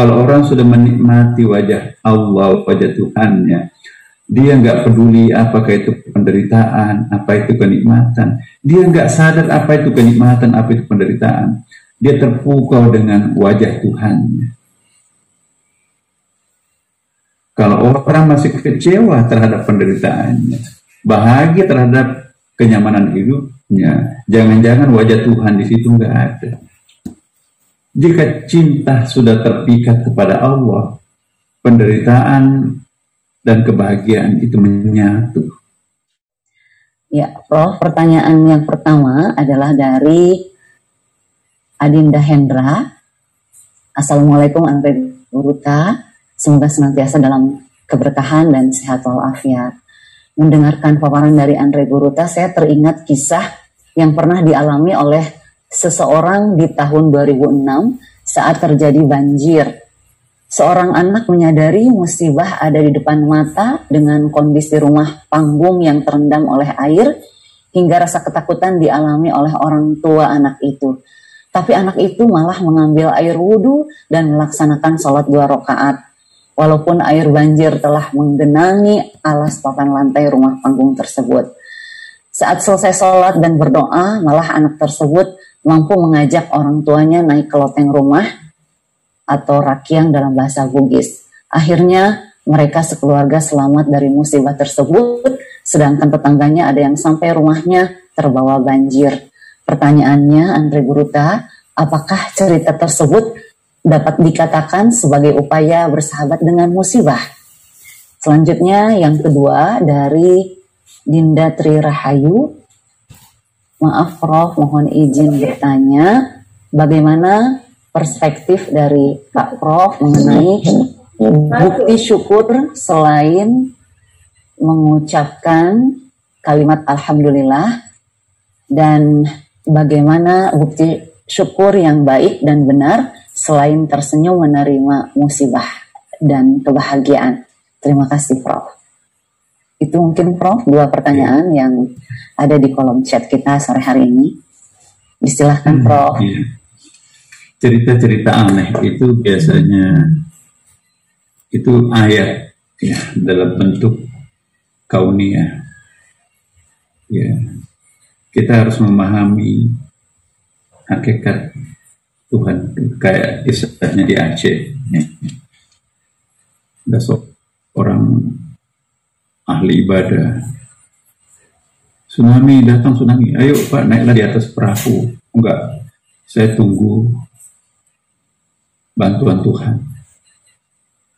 Kalau orang sudah menikmati wajah Allah, wajah Tuhannya, dia nggak peduli apakah itu penderitaan, apa itu kenikmatan. Dia nggak sadar apa itu kenikmatan, apa itu penderitaan. Dia terpukau dengan wajah Tuhannya. Kalau orang masih kecewa terhadap penderitaannya, bahagia terhadap kenyamanan hidupnya, jangan-jangan wajah Tuhan di situ nggak ada. Jika cinta sudah terpikat kepada Allah, penderitaan dan kebahagiaan itu menyatu. Ya, Prof, pertanyaan yang pertama adalah dari Adinda Hendra. Assalamualaikum Andre Guruta. Semoga senantiasa dalam keberkahan dan sehat walafiat. Mendengarkan paparan dari Andre Guruta, saya teringat kisah yang pernah dialami oleh seseorang di tahun 2006 saat terjadi banjir. Seorang anak menyadari musibah ada di depan mata dengan kondisi rumah panggung yang terendam oleh air, hingga rasa ketakutan dialami oleh orang tua anak itu. Tapi anak itu malah mengambil air wudhu dan melaksanakan sholat 2 rakaat. Walaupun air banjir telah menggenangi alas papan lantai rumah panggung tersebut. Saat selesai sholat dan berdoa, malah anak tersebut mampu mengajak orang tuanya naik ke loteng rumah atau rakyang dalam bahasa Bugis. Akhirnya mereka sekeluarga selamat dari musibah tersebut, sedangkan tetangganya ada yang sampai rumahnya terbawa banjir. Pertanyaannya, Andre Guruta, apakah cerita tersebut dapat dikatakan sebagai upaya bersahabat dengan musibah? Selanjutnya yang kedua dari Dinda Tri Rahayu. Maaf Prof, mohon izin bertanya, bagaimana perspektif dari Pak Prof mengenai bukti syukur selain mengucapkan kalimat Alhamdulillah, dan bagaimana bukti syukur yang baik dan benar selain tersenyum menerima musibah dan kebahagiaan. Terima kasih Prof. Itu mungkin Prof 2 pertanyaan yang ada di kolom chat kita sore hari ini. Disilahkan Prof. Cerita-cerita aneh itu biasanya itu ayat ya, dalam bentuk kauniyah. Ya, kita harus memahami hakikat Tuhan, kayak kisahnya di Aceh. Ada seorang ahli ibadah. Tsunami datang, tsunami. Ayo Pak, naiklah di atas perahu. Enggak, saya tunggu bantuan Tuhan.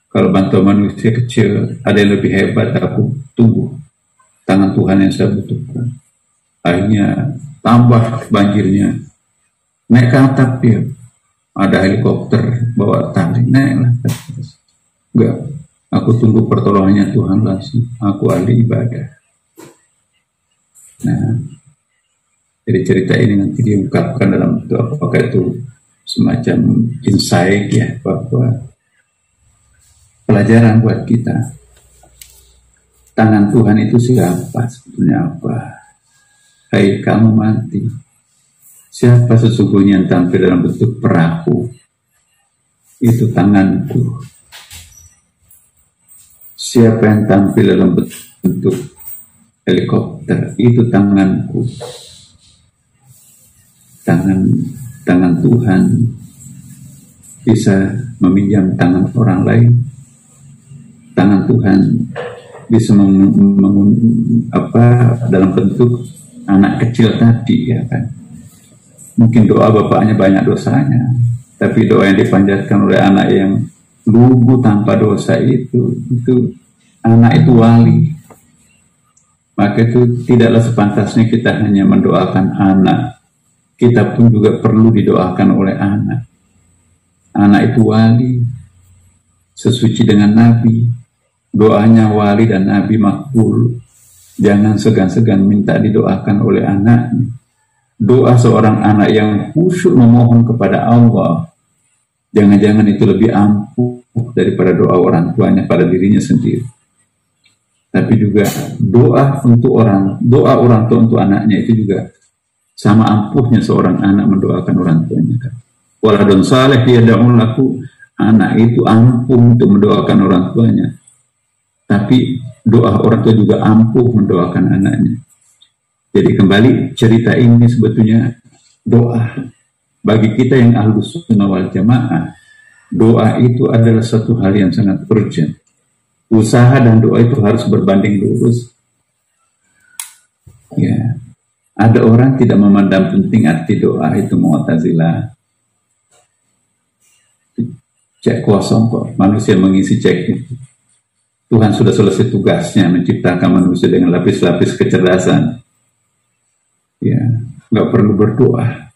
Kalau bantuan manusia kecil, ada yang lebih hebat, aku tunggu tangan Tuhan yang saya butuhkan. Akhirnya tambah banjirnya. Naik ke atap dia. Ada helikopter bawa tali, naiklah. Enggak, aku tunggu pertolongannya Tuhan langsung. Aku ahli ibadah. Nah, jadi cerita ini nanti diungkapkan dalam itu, apakah itu semacam insight ya, bahwa pelajaran buat kita. Tangan Tuhan itu siapa sebetulnya apa? Hai kamu mati. Siapa sesungguhnya yang tampil dalam bentuk perahu? Itu tanganku. Siapa yang tampil dalam bentuk helikopter? Itu tanganku. Tangan Tuhan bisa meminjam tangan orang lain. Tangan Tuhan bisa dalam bentuk anak kecil tadi, ya kan? Mungkin doa bapaknya banyak dosanya, tapi doa yang dipanjatkan oleh anak yang lugu tanpa dosa itu anak itu wali. Maka itu tidaklah sepantasnya kita hanya mendoakan anak, kita pun juga perlu didoakan oleh anak. Anak itu wali, sesuci dengan Nabi, doanya wali dan Nabi makbul. Jangan segan-segan minta didoakan oleh anaknya. Doa seorang anak yang khusyuk memohon kepada Allah, jangan-jangan itu lebih ampuh daripada doa orang tuanya pada dirinya sendiri. Tapi juga doa orang tua untuk anaknya itu juga sama ampuhnya seorang anak mendoakan orang tuanya. Waladun saleh yad'u lahu, anak itu ampuh untuk mendoakan orang tuanya, tapi doa orang tua juga ampuh mendoakan anaknya. Jadi kembali cerita ini sebetulnya doa bagi kita yang Ahlus Sunnah wal Jamaah. Doa itu adalah satu hal yang sangat urgent. Usaha dan doa itu harus berbanding lurus. Ya, ada orang tidak memandang penting arti doa, itu Mu'tazilah. Cek kosong kok, manusia mengisi cek itu. Tuhan sudah selesai tugasnya menciptakan manusia dengan lapis-lapis kecerdasan. Ya, nggak perlu berdoa,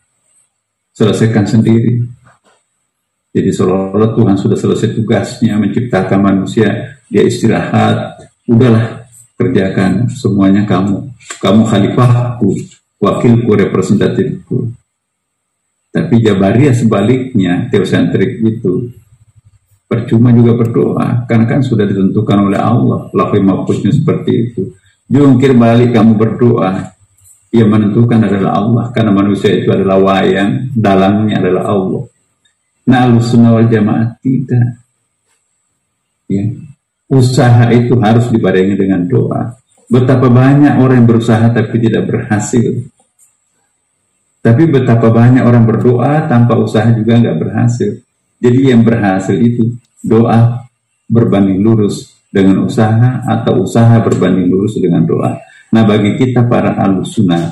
selesaikan sendiri. Jadi seolah-olah Tuhan sudah selesai tugasnya menciptakan manusia, dia istirahat, udahlah kerjakan semuanya kamu khalifahku, wakilku, representatifku. Tapi Jabariyah sebaliknya, teosentrik itu, percuma juga berdoa, karena kan sudah ditentukan oleh Allah, lauhul mahfuznya seperti itu. Jungkir balik kamu berdoa, yang menentukan adalah Allah, karena manusia itu adalah wayang, dalangnya adalah Allah. Nah, Ahlus Sunnah wal Jamaah tidak. Ya. Usaha itu harus dibarengi dengan doa. Betapa banyak orang yang berusaha tapi tidak berhasil. Tapi betapa banyak orang berdoa tanpa usaha juga nggak berhasil. Jadi yang berhasil itu doa berbanding lurus dengan usaha, atau usaha berbanding lurus dengan doa. Nah, bagi kita para Ahlus Sunnah,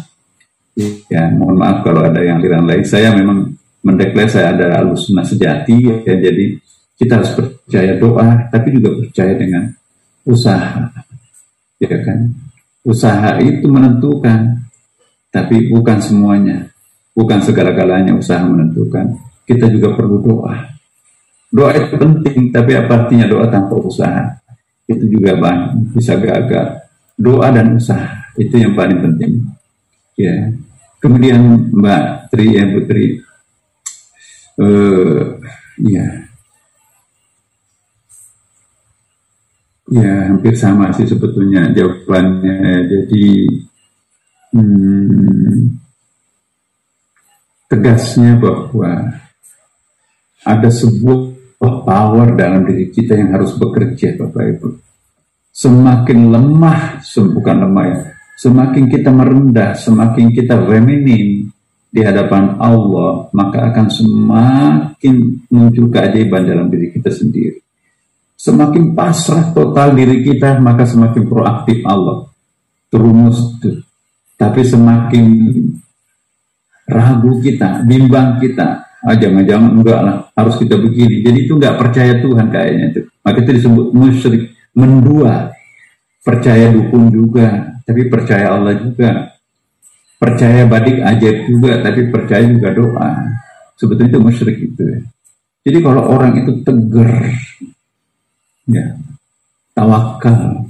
ya mohon maaf kalau ada yang aliran lain, saya memang mendeklarasi saya ada Ahlus Sunnah sejati, ya, jadi kita harus percaya doa, tapi juga percaya dengan usaha, ya kan? Usaha itu menentukan, tapi bukan semuanya, bukan segala-galanya usaha menentukan. Kita juga perlu doa. Doa itu penting, tapi apa artinya doa tanpa usaha? Itu juga banyak, bisa gagal. Doa dan usaha itu yang paling penting. Ya. Kemudian Mbak Tri, ya Putri, ya hampir sama sih sebetulnya jawabannya. Jadi tegasnya bahwa ada sebuah power dalam diri kita yang harus bekerja, Bapak Ibu. Semakin lemah, bukan lemah ya, semakin kita merendah, semakin kita feminin di hadapan Allah, maka akan semakin muncul keajaiban dalam diri kita sendiri. Semakin pasrah total diri kita, maka semakin proaktif Allah. Terumus itu. Tapi semakin ragu kita, bimbang kita, jangan-jangan enggak lah, harus kita begini. Jadi itu enggak percaya Tuhan kayaknya itu. Maka itu disebut musyrik, mendua. Percaya dukun juga, tapi percaya Allah juga. Percaya badik ajaib juga, tapi percaya juga doa. Sebetulnya itu musyrik itu ya. Jadi kalau orang itu tegar, ya, tawakal.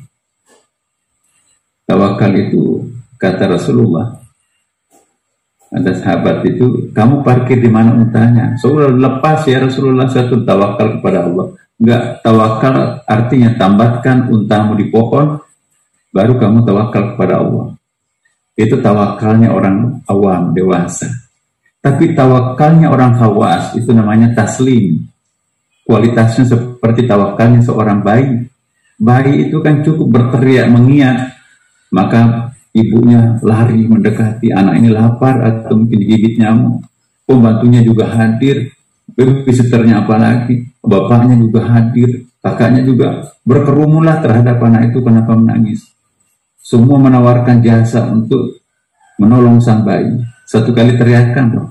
Tawakal itu kata Rasulullah. Ada sahabat itu, kamu parkir di mana untanya? Soalnya lepas ya Rasulullah, satu tawakal kepada Allah. Enggak, tawakal artinya tambatkan untamu di pohon, baru kamu tawakal kepada Allah. Itu tawakalnya orang awam, dewasa. Tapi tawakalnya orang khawas, itu namanya taslim. Kualitasnya seperti tawakalnya seorang bayi. Bayi itu kan cukup berteriak, mengiak, maka ibunya lari mendekati, anak ini lapar atau mungkin digigit nyamuk. Pembantunya juga hadir, babysitternya apalagi, bapaknya juga hadir, kakaknya juga berkerumulah terhadap anak itu kenapa menangis. Semua menawarkan jasa untuk menolong sang bayi. Satu kali teriakan loh.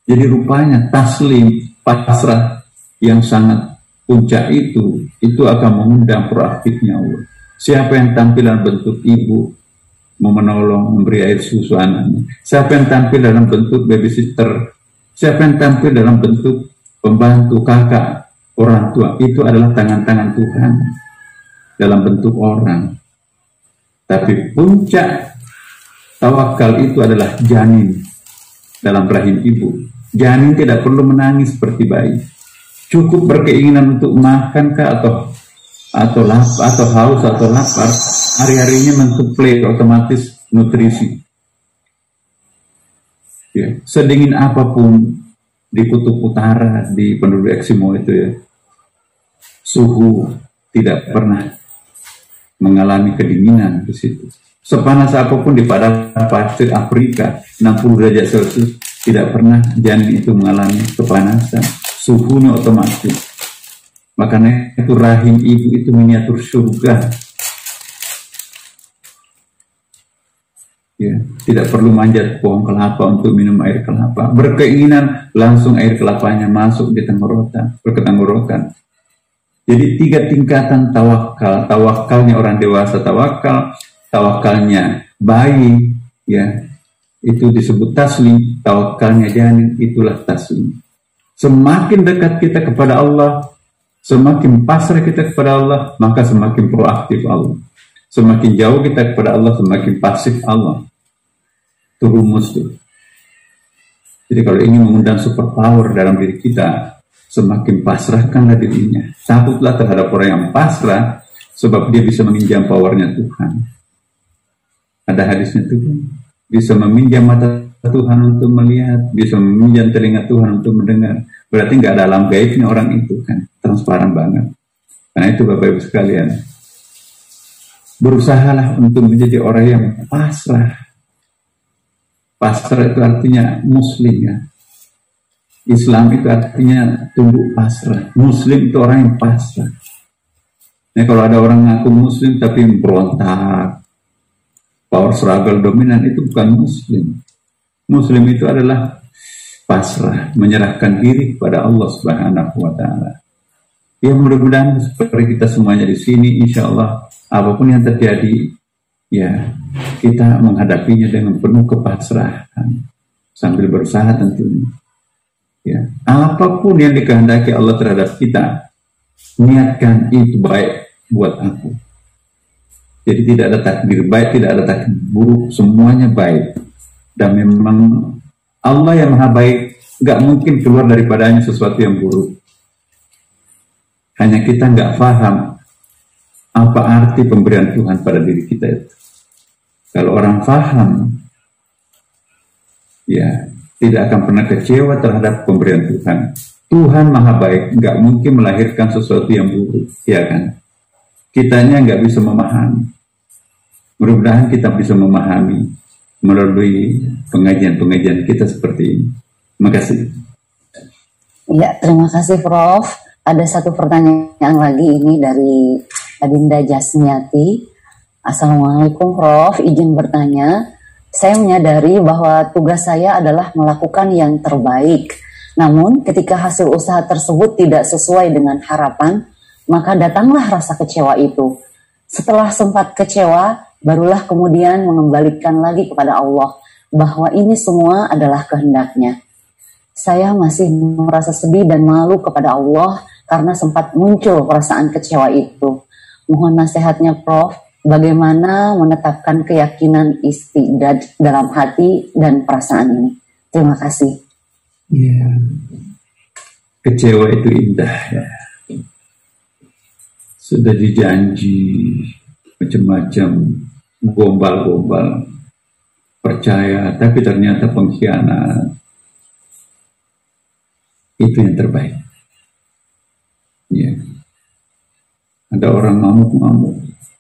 Jadi rupanya taslim, pasrah yang sangat puncak itu akan mengundang proaktifnya Allah. Siapa yang tampil dalam bentuk ibu, mau menolong, memberi air susu anaknya. Siapa yang tampil dalam bentuk babysitter, siapa yang tampil dalam bentuk pembantu, kakak, orang tua, itu adalah tangan-tangan Tuhan dalam bentuk orang. Tapi puncak tawakal itu adalah janin dalam rahim ibu. Janin tidak perlu menangis seperti bayi. Cukup berkeinginan untuk makan kah atau haus atau lapar, hari-harinya mensuplai otomatis nutrisi. Ya, sedingin apapun di kutub utara, di penduduk Eskimo itu ya, suhu tidak pernah mengalami kedinginan di situ. Sepanas apapun di padang pasir Afrika, 60 derajat Celcius, tidak pernah janin itu mengalami kepanasan. Suhunya otomatis. Makanya itu rahim ibu itu miniatur surga. Ya, tidak perlu manjat pohon kelapa untuk minum air kelapa. Berkeinginan langsung air kelapanya masuk di tenggorokan, berketenggorokan. Jadi 3 tingkatan tawakal. Tawakalnya orang dewasa tawakalnya bayi, ya itu disebut taslim. Tawakalnya janin itulah taslim. Semakin dekat kita kepada Allah, semakin pasrah kita kepada Allah, maka semakin proaktif Allah. Semakin jauh kita kepada Allah, semakin pasif Allah. Itu rumus tuh. Jadi kalau ingin mengundang super power dalam diri kita, semakin pasrahkanlah dirinya. Takutlah terhadap orang yang pasrah, sebab dia bisa meminjam powernya Tuhan. Ada hadisnya tuh, bisa meminjam mata Tuhan untuk melihat, bisa meminjam telinga Tuhan untuk mendengar. Berarti nggak ada alam gaibnya orang itu kan, transparan banget. Karena itu Bapak Ibu sekalian, berusahalah untuk menjadi orang yang pasrah. Pasrah itu artinya muslim ya. Islam itu artinya tunduk pasrah. Muslim itu orang yang pasrah. Nah kalau ada orang ngaku muslim tapi berontak, power struggle dominan, itu bukan muslim. Muslim itu adalah pasrah, menyerahkan diri kepada Allah Subhanahu wa Ta'ala. Ya mudah-mudahan seperti kita semuanya di sini, insya Allah apapun yang terjadi, ya kita menghadapinya dengan penuh kepasrahan sambil berusaha tentunya. Ya, apapun yang dikehendaki Allah terhadap kita, niatkan itu baik buat aku. Jadi tidak ada takdir baik, tidak ada takdir buruk, semuanya baik. Dan memang Allah yang maha baik, gak mungkin keluar daripadanya sesuatu yang buruk. Hanya kita gak paham apa arti pemberian Tuhan pada diri kita itu. Kalau orang paham, ya tidak akan pernah kecewa terhadap pemberian Tuhan. Tuhan maha baik, nggak mungkin melahirkan sesuatu yang buruk, ya kan? Kitanya nggak bisa memahami. Mudah-mudahan kita bisa memahami melalui pengajian-pengajian kita seperti ini. Terima kasih. Ya, terima kasih Prof. Ada satu pertanyaan lagi ini dari Adinda Jasmiati. Assalamualaikum Prof, izin bertanya. Saya menyadari bahwa tugas saya adalah melakukan yang terbaik. Namun ketika hasil usaha tersebut tidak sesuai dengan harapan, maka datanglah rasa kecewa itu. Setelah sempat kecewa, barulah kemudian mengembalikan lagi kepada Allah bahwa ini semua adalah kehendaknya. Saya masih merasa sedih dan malu kepada Allah karena sempat muncul perasaan kecewa itu. Mohon nasihatnya Prof, bagaimana menetapkan keyakinan istiqdad dalam hati dan perasaan ini. Terima kasih. Ya, kecewa itu indah ya. Sudah dijanji macam-macam, gombal-gombal, percaya, tapi ternyata pengkhianat. Itu yang terbaik. Ya. Ada orang ngamuk-ngamuk.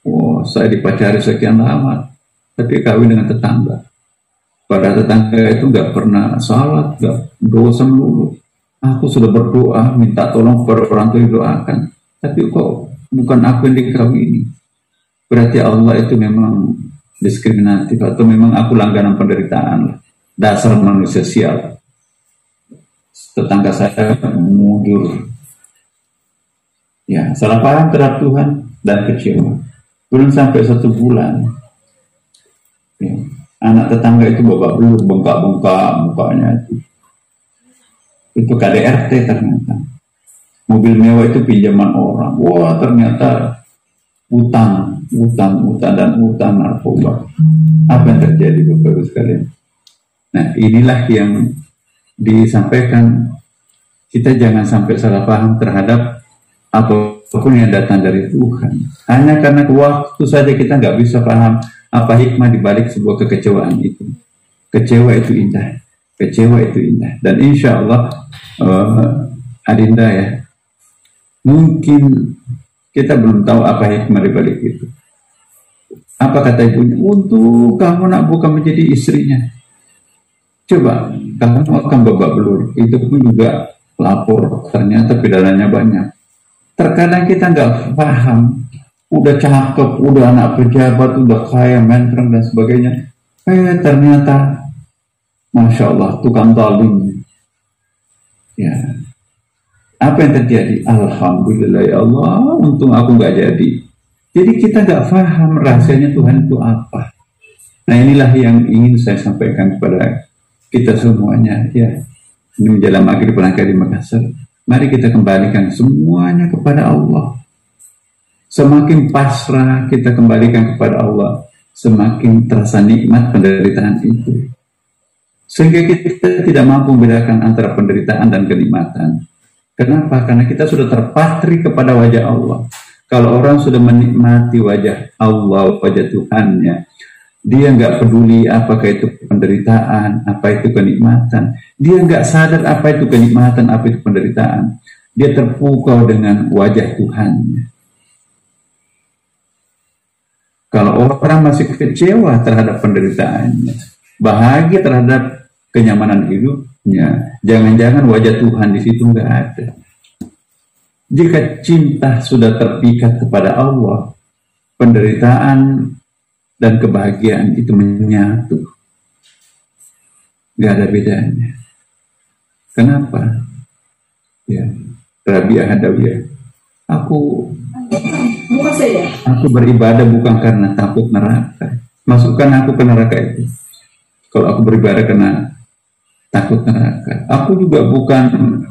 Oh, saya dipacari sekian lama, tapi kawin dengan tetangga. Pada tetangga itu nggak pernah salat, nggak dosa melulu. Aku sudah berdoa, minta tolong kepada orang tua didoakan, tapi kok bukan aku yang dikawini. Berarti Allah itu memang diskriminatif, atau memang aku langganan penderitaan. Dasar manusia sial. Tetangga saya mundur. Ya, salah paham terhadap Tuhan dan kecewa. Belum sampai 1 bulan, ya, anak tetangga itu babak belur, bengkak-bengkak mukanya itu KDRT ternyata. Mobil mewah itu pinjaman orang. Wah, ternyata utang dan utang narkoba. Apa yang terjadi Bapak Ibu sekalian? Nah, inilah yang disampaikan. Kita jangan sampai salah paham terhadap apapun yang datang dari Tuhan. Hanya karena waktu saja kita nggak bisa paham apa hikmah dibalik sebuah kekecewaan itu. Kecewa itu indah. kecewa itu indah. Dan insya Allah Adinda ya, mungkin kita belum tahu apa hikmah di balik itu. Apa kata ibunya? Untuk kamu nak bukan menjadi istrinya. Coba kamu akan babak belur. Itu pun juga lapor. Ternyata pidananya banyak. Terkadang kita nggak paham. Udah cakep, udah anak pejabat, udah kaya, mentereng dan sebagainya. Ternyata Masya Allah, tukang zalim. Ya. Apa yang terjadi? Alhamdulillah ya Allah, untung aku nggak jadi. Jadi kita nggak paham rahasianya Tuhan itu apa. Nah inilah yang ingin saya sampaikan kepada kita semuanya. Ya, ini menjelang maghrib barangkali di Makassar. Mari kita kembalikan semuanya kepada Allah. Semakin pasrah kita kembalikan kepada Allah, semakin terasa nikmat penderitaan itu. Sehingga kita tidak mampu membedakan antara penderitaan dan kenikmatan. Kenapa? Karena kita sudah terpatri kepada wajah Allah. Kalau orang sudah menikmati wajah Allah, wajah Tuhannya, dia nggak peduli apakah itu penderitaan, apa itu kenikmatan. Dia nggak sadar apa itu kenikmatan, apa itu penderitaan. Dia terpukau dengan wajah Tuhannya. Kalau orang masih kecewa terhadap penderitaannya, bahagia terhadap kenyamanan hidupnya, jangan-jangan wajah Tuhan di situ nggak ada. Jika cinta sudah terpikat kepada Allah, penderitaan dan kebahagiaan itu menyatu. Gak ada bedanya. Kenapa? Ya, Rabi'ah Adawiyah. Aku beribadah bukan karena takut neraka. Masukkan aku ke neraka itu. Kalau aku beribadah karena takut neraka, aku juga bukan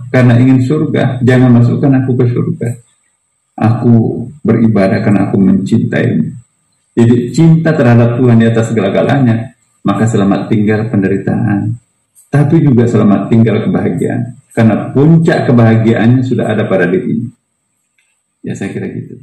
karena ingin surga. Jangan masukkan aku ke surga. Aku beribadah karena aku mencintainya. Jadi cinta terhadap Tuhan di atas segala-galanya, maka selamat tinggal penderitaan, tapi juga selamat tinggal kebahagiaan. Karena puncak kebahagiaannya sudah ada pada dirinya. Ya saya kira gitu.